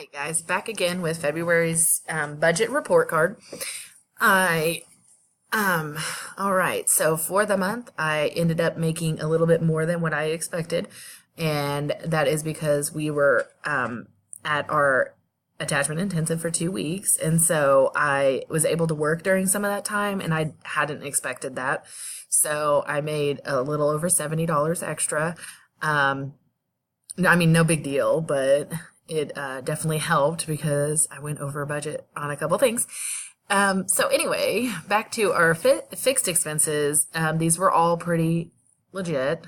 Right, guys, back again with February's budget report card. I, um, all right, so for the month, I ended up making a little bit more than what I expected, and that is because we were at our attachment intensive for 2 weeks, and so I was able to work during some of that time, and I hadn't expected that. So I made a little over $70 extra. I mean, no big deal, but it definitely helped because I went over budget on a couple things. So anyway, back to our fixed expenses. These were all pretty legit.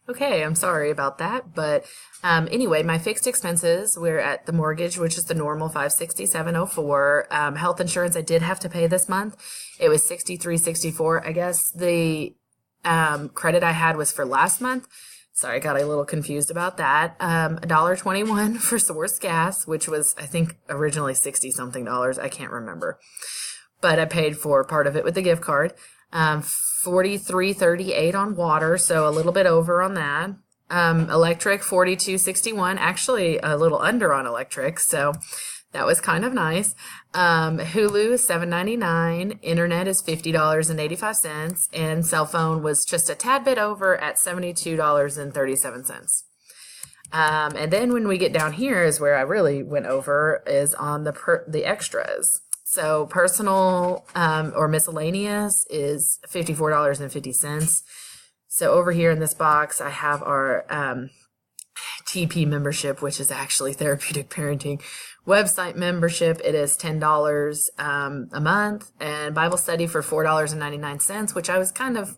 Okay, I'm sorry about that, but anyway, my fixed expenses, we're at the mortgage, which is the normal 567.04. Health insurance I did have to pay this month. It was 63.64. I guess the credit I had was for last month. Sorry, I got a little confused about that. $1.21 for Source Gas, which was, I think, originally 60 something dollars. I can't remember. But I paid for part of it with the gift card. 43.38 on water, so a little bit over on that. Electric 42.61, actually a little under on electric, so that was kind of nice. Hulu is $7.99, internet is $50.85, and cell phone was just a tad bit over at $72.37. And then when we get down here is where I really went over, is on the extras. So personal or miscellaneous is $54.50. So over here in this box, I have our TP membership, which is actually Therapeutic Parenting website membership. It is $10 a month, and Bible study for $4.99, which I was kind of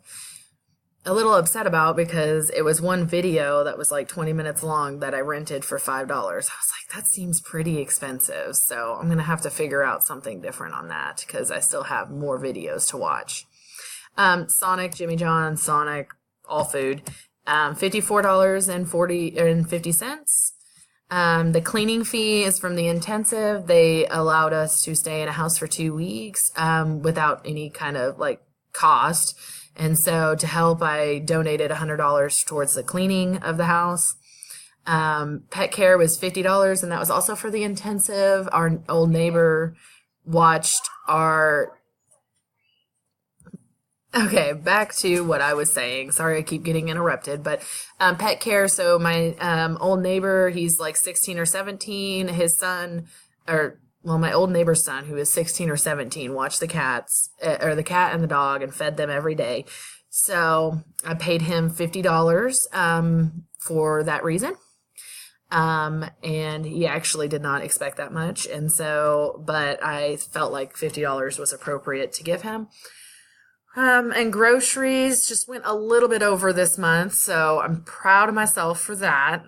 a little upset about because it was one video that was like 20 minutes long that I rented for $5. I was like, that seems pretty expensive. So I'm going to have to figure out something different on that because I still have more videos to watch. Sonic, Jimmy John's, Sonic, all food, $54.50. The cleaning fee is from the intensive. They allowed us to stay in a house for 2 weeks without any kind of like cost. And so to help, I donated $100 towards the cleaning of the house. Pet care was $50, and that was also for the intensive. Our old neighbor watched our... Okay, back to what I was saying. Sorry, I keep getting interrupted, but pet care. So my old neighbor, he's like 16 or 17. His son, my old neighbor's son, who is 16 or 17, watched the cats, or the cat and the dog, and fed them every day. So I paid him $50 for that reason. And he actually did not expect that much. And so, but I felt like $50 was appropriate to give him. And groceries just went a little bit over this month, so I'm proud of myself for that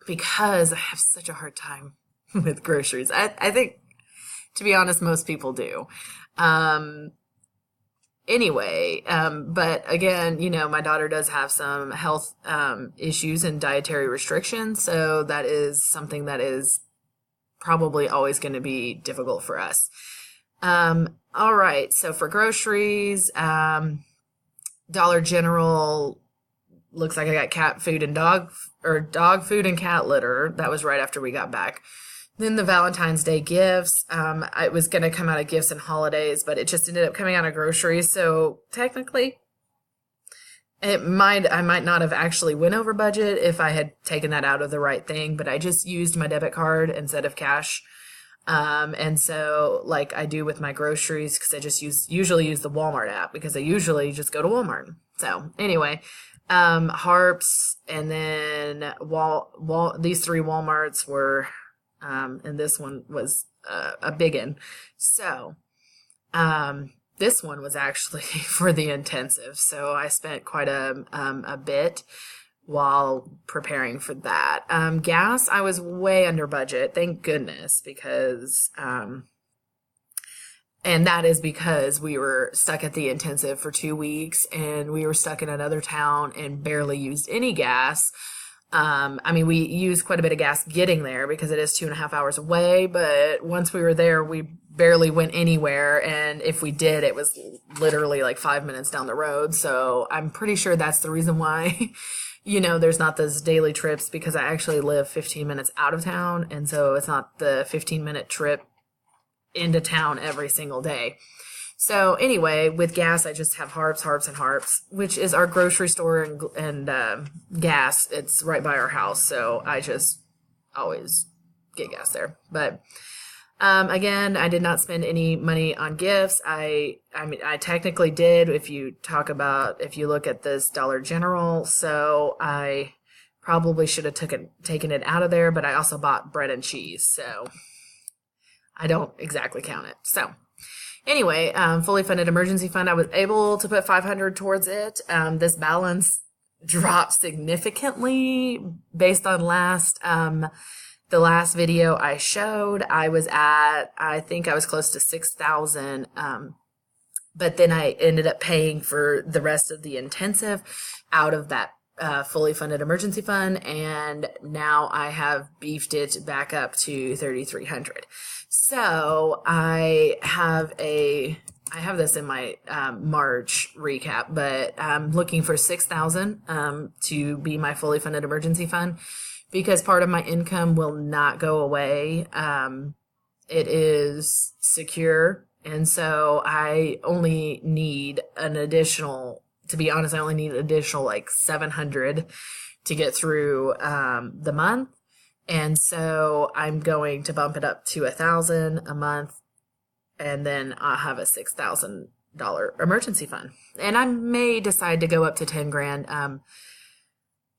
because I have such a hard time with groceries. I think, to be honest, most people do. Anyway, but again, my daughter does have some health issues and dietary restrictions, so that is something that is probably always going to be difficult for us. All right, so for groceries, Dollar General, looks like I got cat food and dog food and cat litter. That was right after we got back. Then the Valentine's Day gifts, it was going to come out of gifts and holidays, but it just ended up coming out of groceries. So technically, I might not have actually went over budget if I had taken that out of the right thing, but I just used my debit card instead of cash. And so like I do with my groceries, because I just usually use the Walmart app because I usually just go to Walmart. So anyway, Harps, and then these three Walmarts were, and this one was a biggin. So, this one was actually for the intensive. So I spent quite a bit while preparing for that. Gas, I was way under budget, thank goodness, because and that is because we were stuck at the intensive for 2 weeks, and we were stuck in another town and barely used any gas. We used quite a bit of gas getting there because it is 2.5 hours away, but once we were there, we barely went anywhere, and if we did, it was literally like 5 minutes down the road. So I'm pretty sure that's the reason why you know, there's not those daily trips because I actually live 15 minutes out of town. And so it's not the 15-minute trip into town every single day. So anyway, with gas, I just have Harps, and Harps, which is our grocery store and gas. It's right by our house. So I just always get gas there. But again, I did not spend any money on gifts. I mean, I technically did if you look at this Dollar General. So I probably should have taken it out of there, but I also bought bread and cheese. So I don't exactly count it. So anyway, fully funded emergency fund, I was able to put $500 towards it. This balance dropped significantly based on the last video I showed. I think I was close to 6,000. But then I ended up paying for the rest of the intensive out of that fully funded emergency fund, and now I have beefed it back up to 3,300. So I have this in my March recap, but I'm looking for 6,000 to be my fully funded emergency fund, because part of my income will not go away. It is secure, and so I only need an additional, to be honest, I only need an additional like 700 to get through the month. And so I'm going to bump it up to 1,000 a month, and then I'll have a $6,000 emergency fund. And I may decide to go up to 10 grand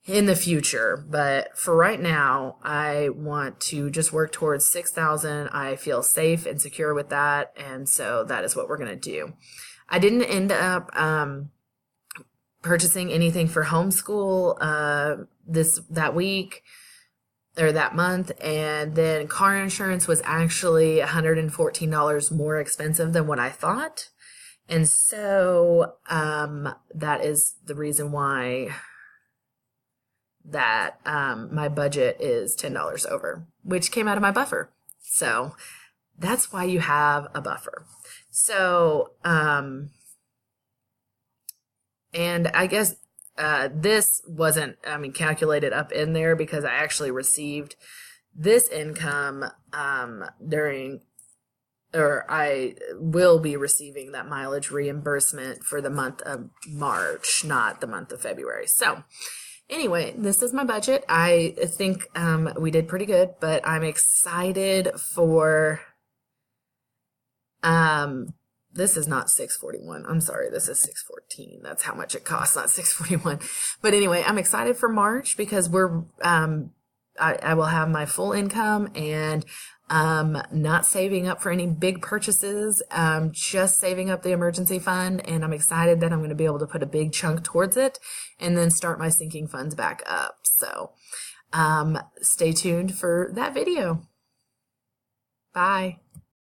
in the future, but for right now, I want to just work towards 6,000. I feel safe and secure with that, and so that is what we're going to do. I didn't end up purchasing anything for homeschool that week or that month, and then car insurance was actually $114 more expensive than what I thought, and so that is the reason why that my budget is $10 over, which came out of my buffer. So that's why you have a buffer. So and I guess this wasn't, calculated up in there because I actually received this income I will be receiving that mileage reimbursement for the month of March, not the month of February. So anyway, this is my budget. I think we did pretty good, but I'm excited for this is not 641. I'm sorry, this is 614. That's how much it costs, not 641. But anyway, I'm excited for March because I will have my full income, and not saving up for any big purchases, just saving up the emergency fund, and I'm excited that I'm going to be able to put a big chunk towards it and then start my sinking funds back up. So stay tuned for that video. Bye.